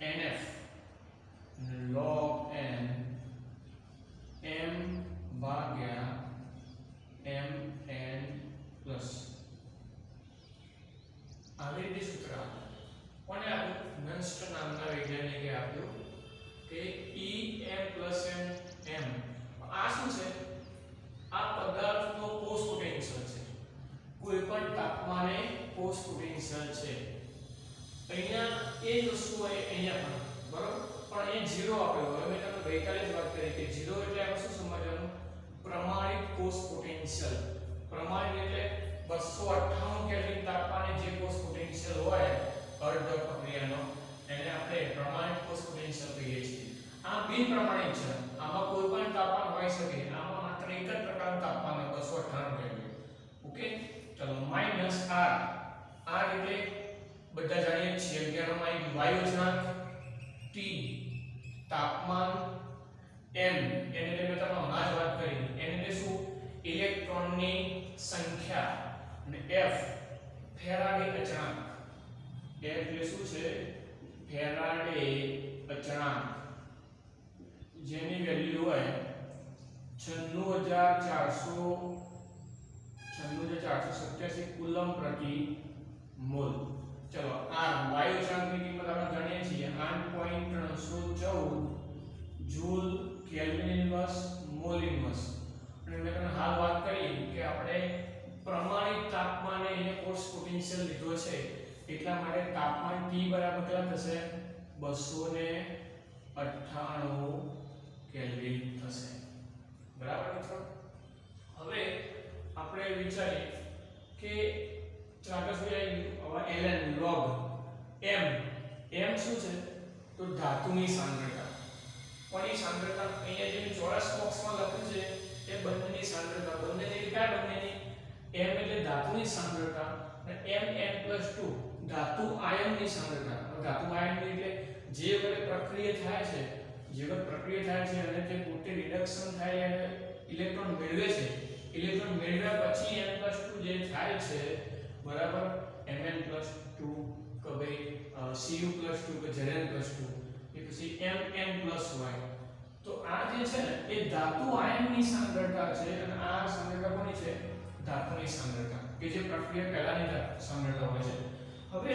NF log n m ભાગ્યા mn plus આવી રીતે સૂત્ર કોને આપ્યું? નન્સ્ટ નામના વૈજ્ઞાનિકે આપ્યું કે Em m આ શું છે? આ પદાર્થનો કોષ પોટેન્શિયલ છે, કોઈ પણ તાપમાને કોષ પોટેન્શિયલ છે. અહીંયા એ જ વસ્તુ હોય અહીંયા પણ બરોબર, પણ એ 0 આપેલો હોય. મેં તમને ગઈકાલે જ વાત કરી કે 0 એટલે આપણે શું સમજવાનું? પ્રમાણિત કોષ પોટેન્શિયલ. પ્રમાણિત એટલે 298 કેલ્વિન તાપમાને જે કોષ પોટેન્શિયલ હોય અર્ધ પ્રક્રિયાનો એને આપણે પ્રમાણિત કોષ પોટેન્શિયલ કહીએ છીએ. આ બિન પ્રમાણિત છે, આમાં કોઈ પણ તાપમાન હોઈ શકે, આમાં માત્ર એક જ પ્રકારનું તાપમાન હોય 298 કેલ્વિન. ઓકે, ચલો માઈનસ r. r એટલે બધા જાણીએ છીએ 11 માં વાયુ અચળાંક, T તાપમાન, m એને મેં તમને હમણાં જ વાત કરી, એને એટલે શું? ઇલેક્ટ્રોનની સંખ્યા, અને f ફેરાડે અચળાંક. f એટલે શું છે? ફેરાડે અચળાંક, જેની વેલ્યુ હોય 96487 કુલમ પ્રતિ મોલ. ચલો આ વાયુ અચળાંકની કિંમત આપણે જાણીએ છીએ 8.314 joule kelvin inverse mall inverse. અને મેં તમને હાલ વાત કરી કે આપણે પ્રમાણિત તાપમાને એને કોષ પોટેન્શિયલ લીધો છે, એટલા માટે તાપમાન T બરાબર કેટલા થશે? 298 કેલ્વિન થશે. બરાબર મિત્રો? હવે આપણે વિચારીએ કે ચાલો હવે ln log m શું છે? તો ધાતુની સાંદ્રતા. કોની સાંદ્રતા? અહીંયા જે ચોરસ બોક્સમાં લખ્યું છે એ બંનેની સાંદ્રતા. બંનેની કયા બંનેની? m એટલે ધાતુની સાંદ્રતા અને mn+2 ધાતુ આયનની સાંદ્રતા. ધાતુ આયન એટલે જે વડે પ્રક્રિયા થાય છે, અને તે પોતે રિડક્શન થાય અને ઇલેક્ટ્રોન મેળવે છે. ઇલેક્ટ્રોન મેળવ્યા પછી n+2 જે થાય છે બરાબર, mn+2 કે ભાઈ cu+2 કે zn+2 એ પછી mn+y. તો આ જે છે ને એ ધાતુ આયનની સાંદ્રતા છે, અને આ સાંદ્રતા કોની છે? ધાતુની સાંદ્રતા, કે જે પ્રક્રિયા પહેલાની સાંદ્રતા હોય છે. હવે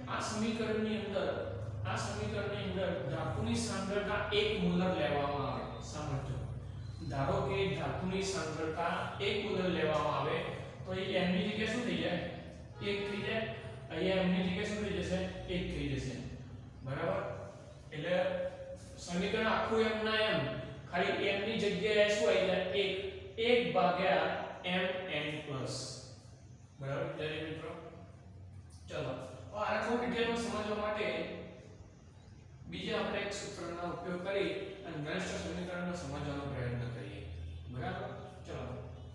આ સમીકરણની અંદર ધાતુની સાંદ્રતા 1 મોલર લેવામાં આવે. સમજો, ધારો કે ધાતુની સાંદ્રતા 1 મોલર લેવામાં આવે તો એ m ની જગ્યાએ શું થઈ જાય? 1 થઈ જાય. અહીંયા m ની જગ્યાએ શું થઈ જશે? 1 થઈ જશે. બરાબર? એટલે સમીકરણ આખું m ના m, ખાલી m ની જગ્યાએ શું આવી જાય? 1 ભાગ્યા mn+. બરાબર ત્યારે મિત્રો? ચલો આ થોડું ડિટેલમાં સમજવા માટે બીજા આપણે એક સૂત્રનો ઉપયોગ કરી અને નન્સ્ટ સમીકરણને સમજવાનો પ્રયત્ન કરીએ. બરાબર? ચલો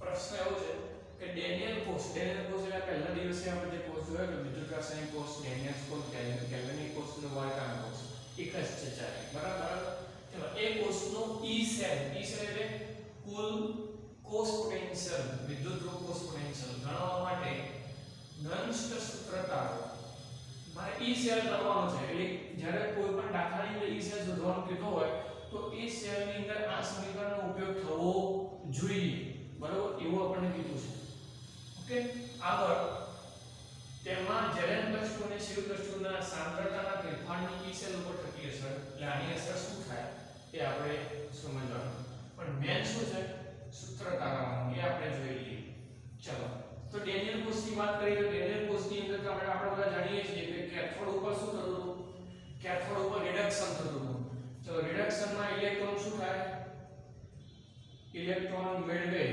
પ્રશ્ન એવો છે કે ડેનિયલ કોષ એટલે પહેલા દિવસે આપણે જે કોષ જોયો કે વિદ્યુત રાસાયણિક કોષ, ડેનિયલ કોષ, ગેલ્વેનિક કોષ અને વાલ્કાન કોષ એક જ છે ચારે. બરાબર? ચલો એ કોષનો E સેલ એટલે કુલ કોષ પોટેન્શિયલ, વિદ્યુતરૂપ કોષ પોટેન્શિયલ ગણવા માટે નન્સ્ટ સૂત્ર તારો. મારે E સેલ કરવાનો છે, એટલે જ્યારે કોઈ પણ દાખલાની અંદર E સેલ શોધવાનું કીધું હોય તો E સેલની અંદર આ સમીકરણનો ઉપયોગ થવો જોઈએ. બરાબર? એવું આપણને કીધું છે. ઓકે, આગળ તેમાં Zn+2 અને Cu+2 ના સાંદ્રતાના ફેરફારની E સેલ ઉપર થતી અસર, એટલે આની અસર શું થાય એ આપણે સમજવાનું. પણ મેન શું છે? સૂત્ર તારવવાનું, એ આપણે જોઈ લઈએ. ચલો તો ડેનિયલ કોષની વાત કરીએ તો ડેનિયલ કોષની અંદર આપણે બધા જાણીએ છીએ કે કેથોડ ઉપર શું થતું હતું? કેથોડ ઉપર રિડક્શન થતું હતું. ચલો રિડક્શનમાં ઇલેક્ટ્રોન શું થાય? ઇલેક્ટ્રોન મેળવે,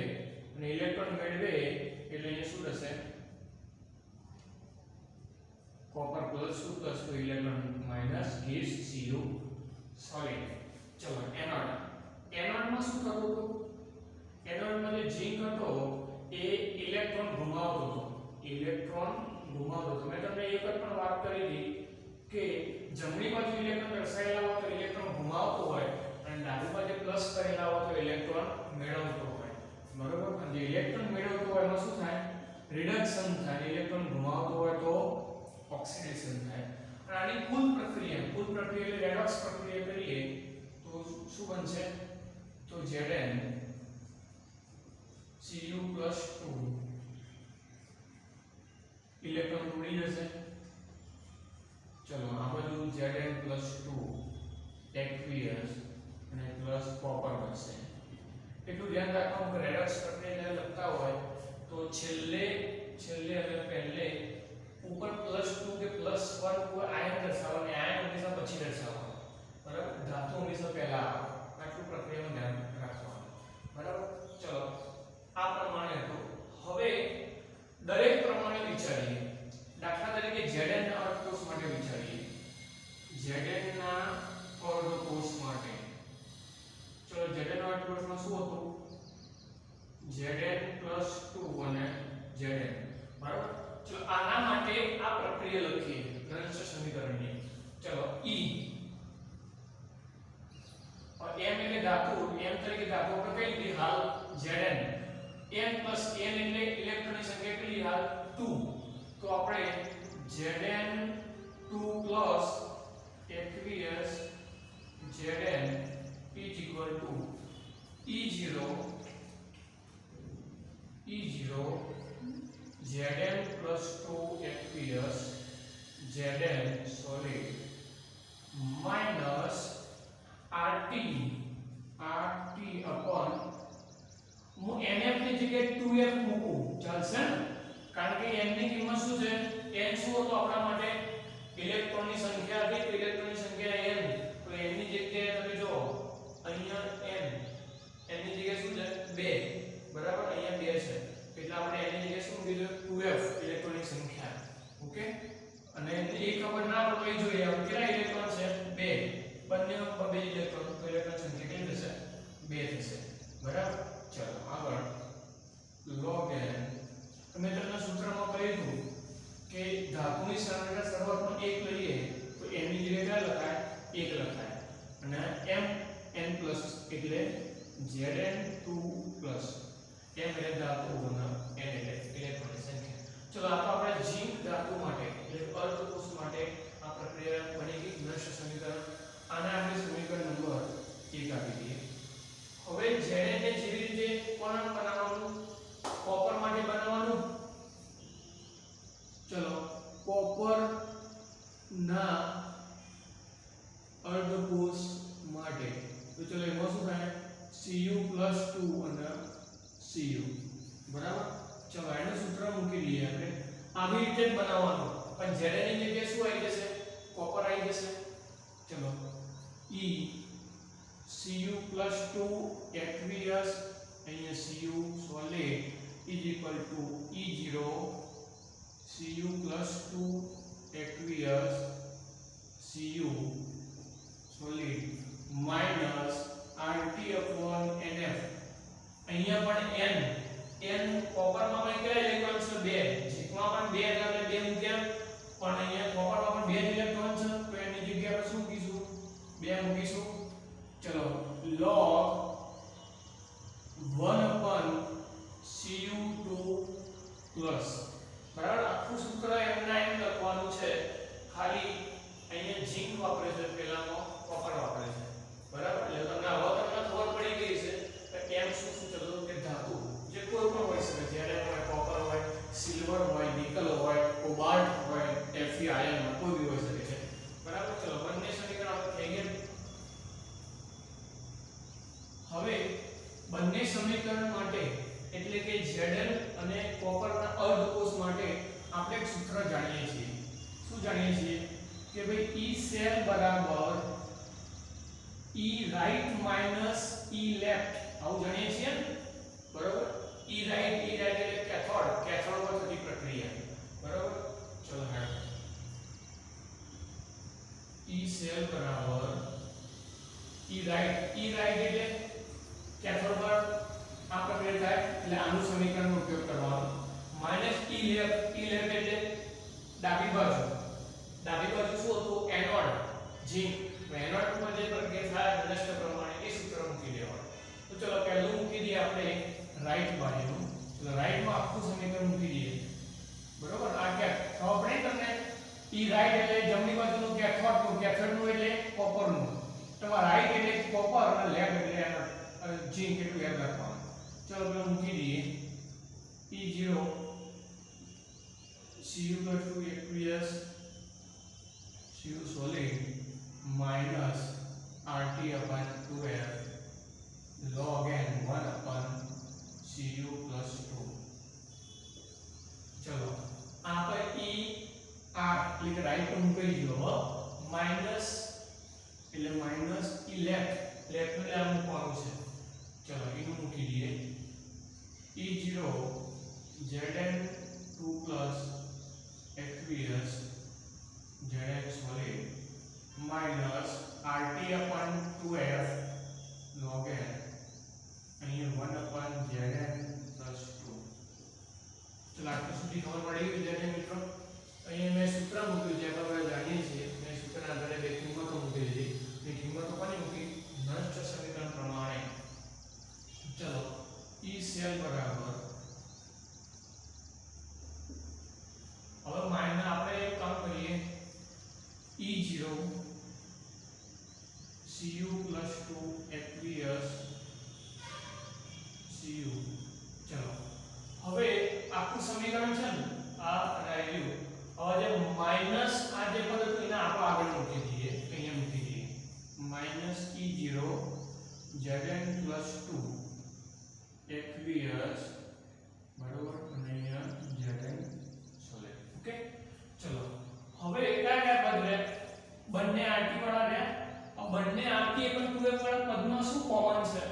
અને ઇલેક્ટ્રોન મેળવે એટલે અહીંયા શું થશે? copper +2 electron minus gives Cu solid. ચલો એનોડમાં શું થતું હતું? એનોડમાં જે ઝિંક હતો એ ઇલેક્ટ્રોન ઘુમાવતો હતો. મેં તમને એક પણ વાત કરી હતી કે જમણી બાજુ ઇલેક્ટ્રોન દર્શાવેલા હોય તો ઇલેક્ટ્રોન ઘુમાવતો હોય, અને ડાબી બાજુ પ્લસ કરેલા હોય તો ઇલેક્ટ્રોન મેળવતો હોય. બરોબર? અને જે ઇલેક્ટ્રોન મેળવતો હોય એમાં શું થાય? રિડક્શન થાય. ઇલેક્ટ્રોન ઘુમાવતો હોય તો ઓક્સિડેશન થાય. અને આની કુલ પ્રક્રિયા એટલે રેડોક્સ પ્રક્રિયા કરીએ તો શું બનશે તો Zn Cu+2 ઇલેક્ટ્રોન ઉડી જશે ચલો આ બધું Zn+2 aqueous અને પ્લસ કોપર બનશે એટલું ધ્યાન રાખવાનું કે રેડોક્સ પ્રક્રિયા લખતા હોય તો છેલ્લે અને પહેલે ઉપર +2 કે +1 કોઈ આયન દર્શાવવાનું આયન હંમેશા પછી દર્શાવવાનું બરાબર ધાતુ હંમેશા પહેલા આવે આટલું પ્રક્રિયાનું ધ્યાન રાખવાનું બરાબર ચલો આ પ્રમાણે હતું હવે દરેક પ્રમાણે વિચારીએ દાખલા તરીકે Zn ના અર્ધકોષ માટે વિચારીએ Zn ના અર્ધકોષ માટે ચલો Zn ના અર્ધકોષમાં શું હતું Zn+2 અને Zn બરાબર ચલો આના માટે આ પ્રક્રિયા લખીએ ગ્રંથ સમીકરણની ચલો E और m એટલે ધાતુ m તરીકે ધાતુ આપણે કઈ લીધી હાલ Zn n plus n એટલે ઇલેક્ટ્રોનની સંખ્યા કેટલી હાલ 2 તો આપણે Zn2 plus aqueous Zn is equal to E0 Zn plus 2 aqueous Zn solid minus RT upon હું NF ની જગ્યાએ 2F મૂકું ચાલશે ને કારણ કે n ની કિંમત શું છે n શું હતો આપણા માટે ઇલેક્ટ્રોનની સંખ્યા હતી તો ઇલેક્ટ્રોનની સંખ્યા n તો n ની જગ્યાએ તમે જો અહીંયા n ની જગ્યાએ શું છે 2 બરાબર અહીંયા 2 છે એટલે આપણે n ની જગ્યાએ શું મૂકી દઈએ 2F ઇલેક્ટ્રોનની સંખ્યા ઓકે અને એ ખબર ના પડે જોઈએ હવે કેટલા ઇલેક્ટ્રોન છે 2 બંને બે ઇલેક્ટ્રોન તો ઇલેક્ટ્રોન સંખ્યા કેટલી થશે 2 થશે બરાબર ચલો આગળ log n મેં તમને સૂત્રમાં કહ્યું કે ધાતુની સાંદ્રતા શરૂઆતમાં 1 લઈએ તો n ની જગ્યાએ લખાય 1 લખાય અને mn પ્લસ એટલે Zn2 પ્લસ m એટલે ધાતુ અને n એટલે ઇલેક્ટ્રોનની સંખ્યા ચલો આ તો આપણે ઝિંક ધાતુ માટે એટલે અર્ધકોષ માટે આ પ્રક્રિયા બની ગઈ દ્રશ્ય સમીકરણ આને આપણે સમીકરણ નંબર 1 આપી દઈએ હવે Zn ને જેવી રીતે કોણ બનાવવાનું કોપર માટે બનાવવાનું ચલો કોપર ના અર્ધકોષ માટે તો ચલો એમાં શું થાય Cu+2 અને Cu બરાબર ચલો એનું સૂત્ર મૂકી દઈએ આપણે આવી રીતે જ બનાવવાનું પણ Zn ની જગ્યાએ શું આવી જશે કોપર આવી જશે ચલો E Cu+2 aqueous અહીંયા Cu solid is equal to E0 Cu+2 aqueous Cu solid minus RT upon NF અહીંયા પણ n કોપરમાં પણ કેટલા ઇલેક્ટ્રોન છે 2 ઝીંકમાં પણ 2 એટલે 2 મૂક્યા પણ અહીંયા કોપરમાં પણ 2 ઇલેક્ટ્રોન છે તો એની જગ્યાએ આપણે શું મૂકીશું 2 મૂકીશું ચલો log 1/Cu2 પ્લસ બરાબર આખું સૂત્ર એમના એમ લખવાનું છે ખાલી અહીંયા ઝિંક વાપરે છે પેલામાં કોપર વાપરે છે બરાબર એટલે તમને હવે તમને ખબર પડી ગઈ છે કે એમ શું ચલો કે ધાતુ જે કોઈ પણ હોઈ શકે જ્યારે હોય કોપર હોય સિલ્વર હોય નિકલ હોય કોબાલ્ટ હોય Fe આયન કોઈ બી હોઈ શકે છે બરાબર ચલો બંને સમીકરણ આપણે થઈ ગયા હવે બંને સમીકરણ માટે એટલે કે Zn અને કોપરના અર્ધકોષ માટે આપણે એક સૂત્ર જાણીએ છીએ શું જાણીએ છીએ કે ભાઈ E cell બરાબર E right minus E left આવું જાણીએ છીએ ને બરાબર E right એટલે કેથોડ પર થતી પ્રક્રિયા બરાબર ચલો હેડ E cell બરાબર E right એટલે કેથોડ પર આ પ્રક્રિયા થાય એટલે આનું સમીકરણનો ઉપયોગ કરવાનો માઈનસ E left એટલે ડાબી બાજુ શું હતું એનોડ ઝિંક એનોડ પર જે પ્રક્રિયા થાય નષ્ટ પ્રમાણે એ સૂત્ર મૂકી દેવાનું તો ચલો પહેલું મૂકી દઈએ આપણે રાઈટ બાજુનું ચલો રાઈટ માં આખું સમીકરણ મૂકી દઈએ બરોબર આ કે તો આપણે તમને E right એટલે જમણી બાજુનું કેથોડનું એટલે કોપરનું, તમારે રાઈટ એટલે કોપર અને લેફ્ટ એટલે ઝીંક એટલું યાદ રાખવાનું. ચલો આપણે મૂકી દઈએ E0 Cu+2 aqueous Cu solid minus RT/2F log n 1/Cu+2. ચલો આપણે ER એટલે રાઈટ પર મૂકી દીધો, માઈનસ એટલે માઈનસ E લેફ્ટ એટલે આ મૂકવાનું છે. ચલો એનું મૂકી દઈએ E0 Zn2 aqueous Zn solid minus RT/2F log n અહીંયા 1/Zn+2. ચલો આટલું સુધી ખબર પડી ગઈ વિદ્યાર્થી મિત્રો. અહીંયા મેં સૂત્ર મૂક્યું, જે આપણે જાણીએ છીએ. મેં સૂત્રના આધારે બે કિંમતો મૂકી દીધી. એ કિંમતો કોની મૂકી? નષ્ટ સમીકરણ પ્રમાણે. ચલો E સેલ બરાબર, હવે માઈનસ આપણે એક કામ કરીએ E0 Cu+2 aqueous Cu. ચલો હવે આખું સમીકરણ છે ને આ રહ્યું. હવે જે માઈનસ આ જે પદ હતું એને આપણે આગળ મૂકી દઈએ, અહીંયા મૂકી દઈએ માઈનસ E0 Zn+2 aqueous બરોબર, અને અહીંયા Zn solid. ઓકે ચલો હવે કયા પદ રહે? બંને RT વાળા રહ્યા. આ બંને RT પણ 2F વાળા પદમાં શું કોમન છે?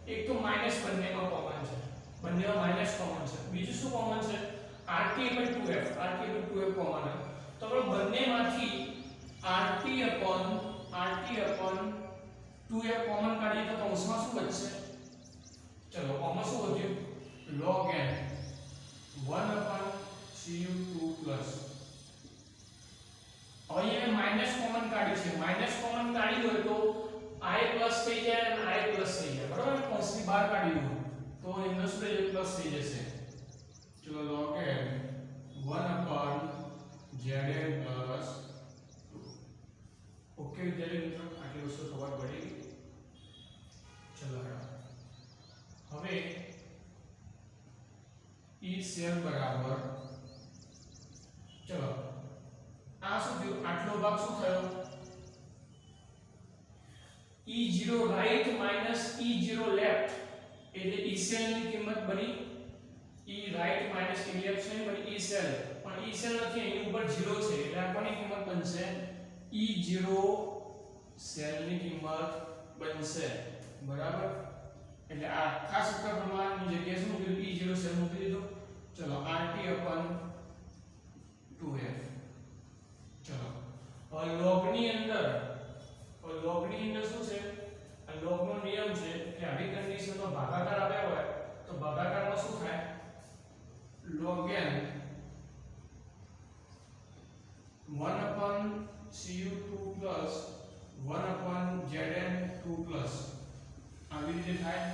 એક તો માઈનસ બંનેમાં કોમન છે, બંનેમાં માઈનસ કોમન છે. બીજું શું કોમન છે? RT પણ 2F કોમન છે. તો આપણે બંનેમાંથી RT/2F કોમન કાઢીએ તો કૌંસમાં શું બચશે? ચલો આમાં શું વધ્યું? log n 1/Cu2+. હવે અહીંયા માઈનસ કોમન કાઢ્યું છે. માઈનસ કોમન કાઢ્યું હોય તો I પ્લસ થઈ જાય અને I પ્લસ થઈ જાય, બરાબર? કૌંસની બહાર કાઢ્યું તો એનો શું થઈ જશે? પ્લસ થઈ જશે. ચલો log n 1/Zn+2. ઓકે વિદ્યાર્થી મિત્રો, આટલી વસ્તુ ખબર પડી. ચલો હવે E સેલ બરાબર, ચલો આ શું થયું? આટલો ભાગ શું થયો? E0 right minus E0 left એટલે E સેલ ની કિંમત બની E right minus E left છે બની E સેલ. પણ E સેલ નથી, એની ઉપર 0 છે એટલે આ કોની કિંમત બનશે? E0 સેલ ની કિંમત બનશે, બરાબર? એટલે આ ખાસ સૂત્ર પ્રમાણની જગ્યાએ શું મૂક્યું? E0 સેલ મૂકી દીધો. ચલો RT/2F. ચલો હવે લોગની અંદર શું છે? આ લોગનો નિયમ છે કે આવી કન્ડિશનમાં ભાગાકાર આપ્યા હોય તો ભાગાકારમાં શું થાય? log n 1/Cu2 1/Zn2 આવી રીતે થાય.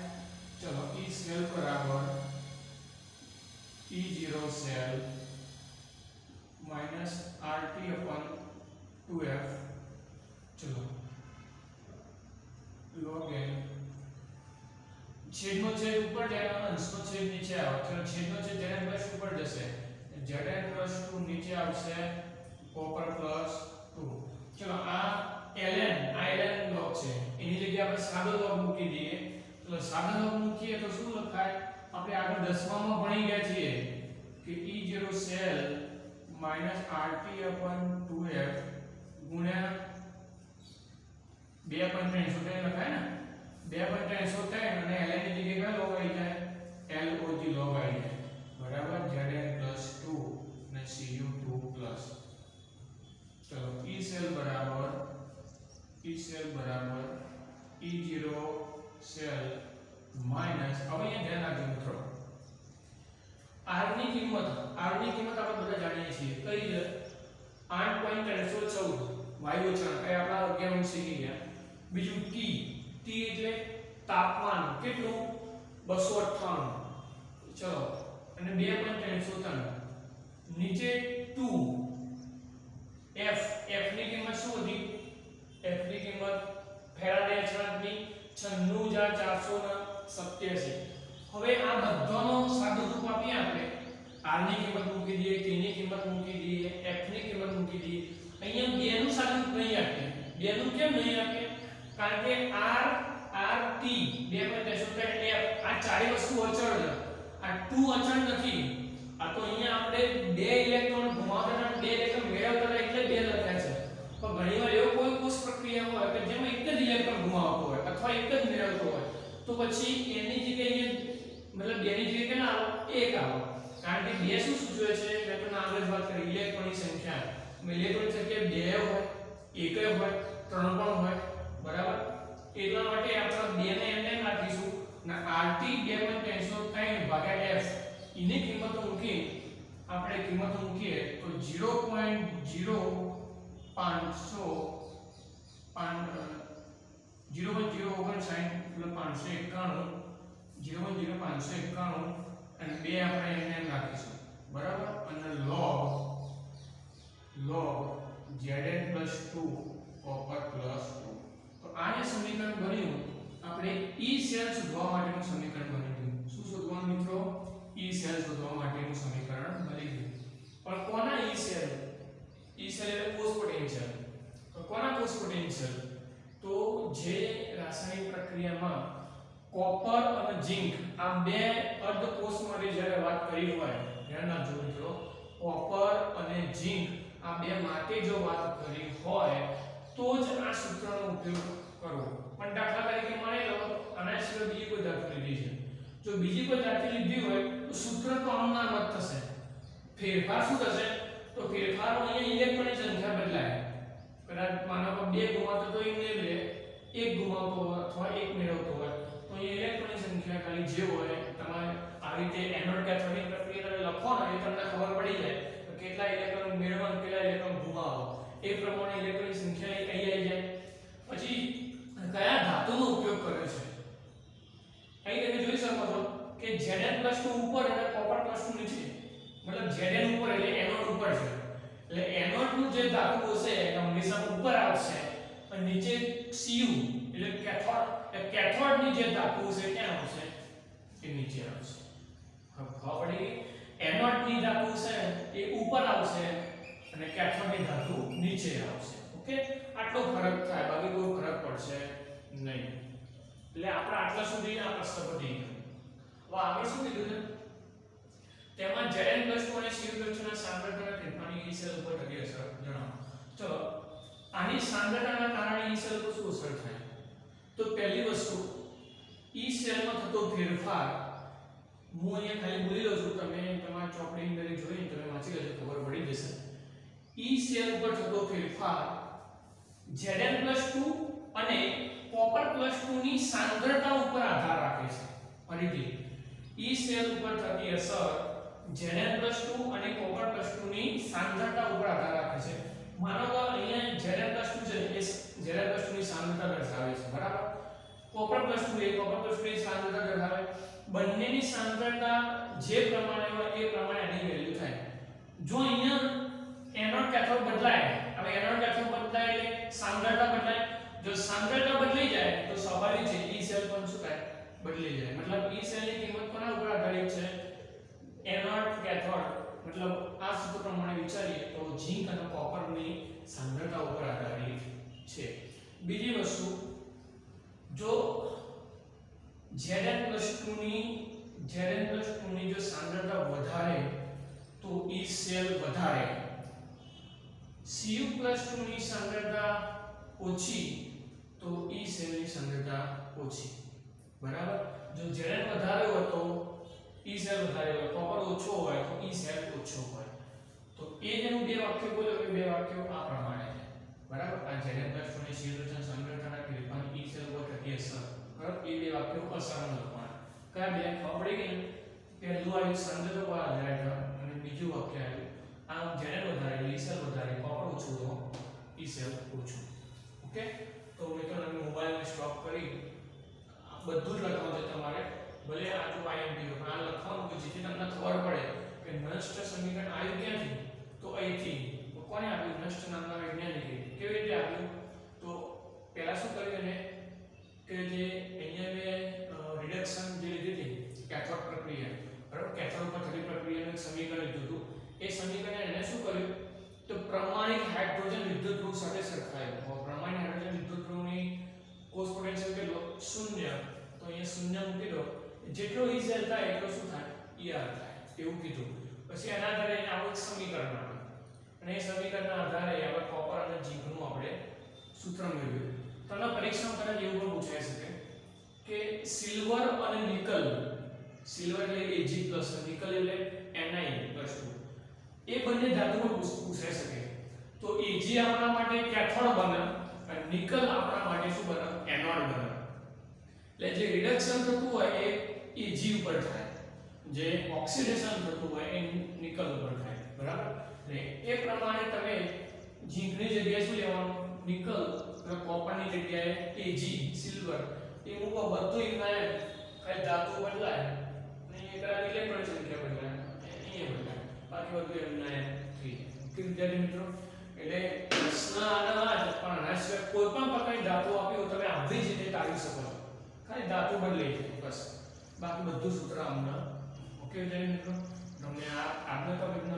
ચલો E સેલ બરાબર E0 સેલ minus RT/2F. ચલો log n છેદનો છેદ ઉપર જાય અને અંશનો છેદ નીચે આવે. ચલો છેદનો છેદ Zn+2 ઉપર જશે, Zn+2 નીચે આવશે copper+2. ચલો આ ln log છે, એની જગ્યાએ આપણે સાદો log મૂકી દઈએ. ચલો સાદો log મૂકીએ તો શું લખાય? આપણે આગળ 10માં ભણી ગયા છીએ કે E0 સેલ minus RT/2F ગુણ્યા 2.373 લખાય ને, 2.373 અને ln ની જગ્યાએ કયો log આવી જાય? log log આવી જાય, બરાબર? Zn+2 અને Cu2+. ચલો E સેલ બરાબર E0 સેલ માઈનસ, હવે અહીંયા ધ્યાન રાખજો મિત્રો, R ની કિંમત આપણે બધા જાણીએ છીએ કઈ છે? 8.314 વાયુ ઉષ્ણતા એ આપણા 11 શીખી ગયા. બીજું T એટલે તાપમાન કેટલું? 298. ચલો અને 2.303 નીચે 2 F f ની કિંમત શું હતી? f ની કિંમત ફેરાડે અચળાંકની 96487. હવે આ બધાનો સાદું રૂપ આપીએ આપણે. r ની કિંમત મૂકી દઈએ, t ની કિંમત મૂકી દઈએ, f ની કિંમત મૂકી દઈએ. અહીંયા બે નું સાદું રૂપ નહીં આપીએ. બે નું કેમ નહીં આપીએ? કારણ કે r t બે પર લેશો તો f આ ચારે વસ્તુ અચળ છે. આ 2 અચળ નથી. આ તો અહીંયા આપણે બે ઇલેક્ટ્રોન ઘુમાવતા બે ઇલેક્ટ્રોન મેળવતા એટલે બે લખ્યા છે. પણ ઘણીવાર એવો કોઈ કોષ પ્રક્રિયા હોય કે જેમાં એક જ ઇલેક્ટ્રોન ઘુમાવતો હોય અથવા એક જ મેળવતો હોય તો પછી એની જગ્યાએ મતલબ બે ની જગ્યાએ કેટલા આવે? એક આવે. કારણ કે બે શું સૂચવે છે? મેં તમને આગળ જ વાત કરી ઇલેક્ટ્રોનની સંખ્યા. ઇલેક્ટ્રોનની સંખ્યા બે હોય, એક હોય, ત્રણ પણ હોય. બરાબર? એટલા માટે આપણે બે ને એમ રાખીશું ના RT 2.303 ભાગ્યા F એની કિંમત મૂકી આપણે કિંમત મૂકીએ તો 0.0591 અને બે આપણે એમ રાખીશું. બરાબર? અને log Zn+2 copper +2. તો આ જે સમીકરણ બન્યું આપણે E સેલ શોધવા માટેનું સમીકરણ બની ગયું. શું શોધવાનું મિત્રો? E સેલ શોધવા માટેનું સમીકરણ બની ગયું. પણ કોના E સેલ? E સેલ એટલે કોષ પોટેન્શિયલ. તો કોના કોષ પોટેન્શિયલ? તો જે રાસાયણિક પ્રક્રિયામાં કોપર અને ઝિંક આ બે અર્ધ કોષ માટે જ્યારે વાત કરી હોય ધ્યાન રાખજો મિત્રો, કોપર અને ઝિંક આ બે માટે જો વાત કરી હોય તો જ આ સૂત્રનો ઉપયોગ કરવો. પણ દાખલા તરીકે માની લો આના સિવાય બીજી કોઈ ધાતુ લીધી છે. જો બીજી કોઈ ધાતુ લીધી હોય તો સૂત્ર તો આમનામ જ થશે. ફેરફાર શું થશે? તો ફેરફારો અહીંયા ઇલેક્ટ્રોનની સંખ્યા બદલાય. કદાચ માનો કે બે ગુમાવતો તો એક લે, એક ગુમાવતો હોય અથવા એક મેળવતો હોય તો અહીંયા ઇલેક્ટ્રોનની સંખ્યા ખાલી જે હોય તમારે આવી રીતે એનોડ કેથોડની પ્રક્રિયા તમે લખો ને એ તમને ખબર પડી જાય કે કેટલા ઇલેક્ટ્રોન મેળવવા અને કેટલા ઇલેક્ટ્રોન ગુમાવો. એ પ્રમાણે ઇલેક્ટ્રોનની સંખ્યા અહીં આવી જાય. પછી કયા ધાતુનો ઉપયોગ કર્યો છે? અહીં તમે જોઈ શકો છો કે Zn+2 ઉપર અને કોપર +2 નીચે. મતલબ Zn ઉપર એટલે એનોડ ઉપર છે. એટલે એનોડ નું જે ધાતુ હશે એ હંમેશા ઉપર આવશે અને નીચે Cu એટલે કેથોડ ની જે ધાતુ હશે ક્યાં આવશે? એ નીચે આવશે. ખબર પડી? એનોડ ની ધાતુ છે એ ઉપર આવશે અને કેથોડ ની ધાતુ નીચે આવશે. ઓકે, આટલો ફરક થાય, બાકી કોઈ ફરક પડશે નહીં. એટલે આપણે આટલા સુધી આ પ્રશ્ન પતી ગયો. હવે આગળ શું કીધું છે? તેમાં Zn+2 અને Cu વચ્ચેના સાંદ્રતાના ફેરફારની E સેલ ઉપર થતી અસર જણાવો. ચલો, આની સાંદ્રતાના કારણે E સેલ પર શું અસર થાય? તો પહેલી વસ્તુ E સેલમાં થતો ફેરફાર હું અહીંયા ખાલી બોલી લઉં છું, તમે તમારા ચોપડીની અંદર જોઈને તમે વાંચી લેજો, ખબર પડી જશે. E સેલ ઉપર થતો ફેરફાર Zn+2 અને કોપર +2 ની સાંદ્રતા ઉપર આધાર રાખે છે. ફરીથી E સેલ ઉપર થતી અસર Zn+2 અને કોપર +2 ની સાંદ્રતા ઉપર આધાર રાખે છે. માનો કે અહીંયા Zn+2 છે એ Zn+2 ની સાંદ્રતા દર્શાવે છે. બરાબર? કોપર +2 એ કોપર +2 ની સાંદ્રતા દર્શાવે. બંનેની સાંદ્રતા જે પ્રમાણે હોય એ પ્રમાણે એની વેલ્યુ થાય. જો અહીંયા એનોડ કેથોડ બદલાય, હવે એનોડ કેથોડ બદલાય એટલે સાંદ્રતા બદલાય. જો સાંદ્રતા બદલી જાય તો સ્વાભાવિક છે E સેલ પણ શું થાય? બદલી જાય. મતલબ E સેલ ની કિંમત કોના ઉપર આધારિત છે? Anode cathode. મતલબ આ સૂત્ર પ્રમાણે વિચારીએ તો ઝિંક અને કોપર ની સાંદ્રતા ઉપર આધારિત છે. બીજી વસ્તુ, જો Zn+2 ની જો સાંદ્રતા વધારે તો E સેલ વધારે. Cu+2 ની સાંદ્રતા ઓછી તો E સેલ ની સાંદ્રતા ઓછી. બરાબર? જો Zn વધારે હોય તો E સેલ વધારે હોય, કોપર ઓછો હોય તો E સેલ ઓછો હોય. તો એ જેનું બે વાક્ય બોલ્યો એ બે વાક્યો આ પ્રમાણે છે. બરાબર? આ Zn+2 ની Cu સાંદ્રતાના ફેરફારની E સેલ ઉપર થતી અસર. બરાબર? એ બે વાક્યો અસરનું લખવાના. કયા બે? ખબર પડી ગઈ? પહેલું આવ્યું સાંદ્રતા પર આધારિત અને બીજું વાક્ય આવ્યું આ Zn વધારે E સેલ વધારે, કોપર ઓછું તો E સેલ ઓછું. ઓકે? તો મિત્રો તમે મોબાઈલને સ્ટોપ કરી બધું જ લખવાનું છે તમારે. ભલે આ તો IMP પણ આ લખવાનું કે જેથી તમને ખબર પડે કે નષ્ટ સમીકરણ આવ્યું ક્યાંથી? તો અહીંથી. કોને આપ્યું? નષ્ટ નામના વૈજ્ઞાનિકે. કેવી રીતે આપ્યું? તો પહેલા શું કર્યું એને કે જે અહીંયા મેં રિડક્શન જે લીધી હતી કેથોડ પ્રક્રિયા, બરાબર, કેથોડ પર થતી પ્રક્રિયાનું સમીકરણ લીધું હતું. એ સમીકરણ એને શું કર્યું? તો પ્રમાણિત હાઇડ્રોજન વિદ્યુતગૃહ સાથે સરખાવ્યું. પ્રમાણિત હાઇડ્રોજન વિદ્યુતગૃહની કોષ પોટેન્શિયલ કેટલો? 0. તો અહીંયા 0 મૂકી દો. જેટલો E થાય એટલો શું થાય? ER થાય. એવું કીધું. પછી એના આધારે એને આવું એક સમીકરણ આપ્યું. અને એ સમીકરણના આધારે આપણે કોપર અને ઝીંકનું આપણે સૂત્ર મેળવ્યું. તમને પરીક્ષામાં કદાચ એવું પણ પૂછાઈ શકે કે સિલ્વર અને નિકલ, સિલ્વર એટલે Ag+, નિકલ એટલે Ni+2, એ બંને ધાતુઓ પૂછાઈ શકે. તો Ag આપણા માટે કેથોડ બને અને નિકલ આપણા માટે શું બને? એનોડ બને. એટલે જે રિડક્શન થતું હોય એ Ag ઉપર થાય, જે ઓક્સિડેશન થતું હોય એ નિકલ ઉપર થાય, બરાબર. એટલે એ પ્રમાણે તમે ઝીંકની જગ્યાએ શું લેવાનું? નિકલ, અને કોપરની જગ્યાએ Ag, સિલ્વર, એ મૂકો. બધું ઇનાયન ખાલી ધાતુ બદલાય અને એક ઇલેક્ટ્રોન સંખ્યા બદલાય, અહીંયા બદલાય, બાકી બધું ઇનાયન થઈ જાય. કે વિદ્યાર્થી મિત્રો, એટલે પ્રશ્ન આના જ પણ આના સિવાય કોઈ પણ પ્રકારની ધાતુ આપી હોય તમે આવી જ રીતે ટાળી શકો છો. ખાલી ધાતુ બદલાઈ જાય બસ, બાકી બધું સૂત્ર આમના. ઓકે વિદ્યાર્થી મિત્રો, તમને આ આજના ટોપિકનો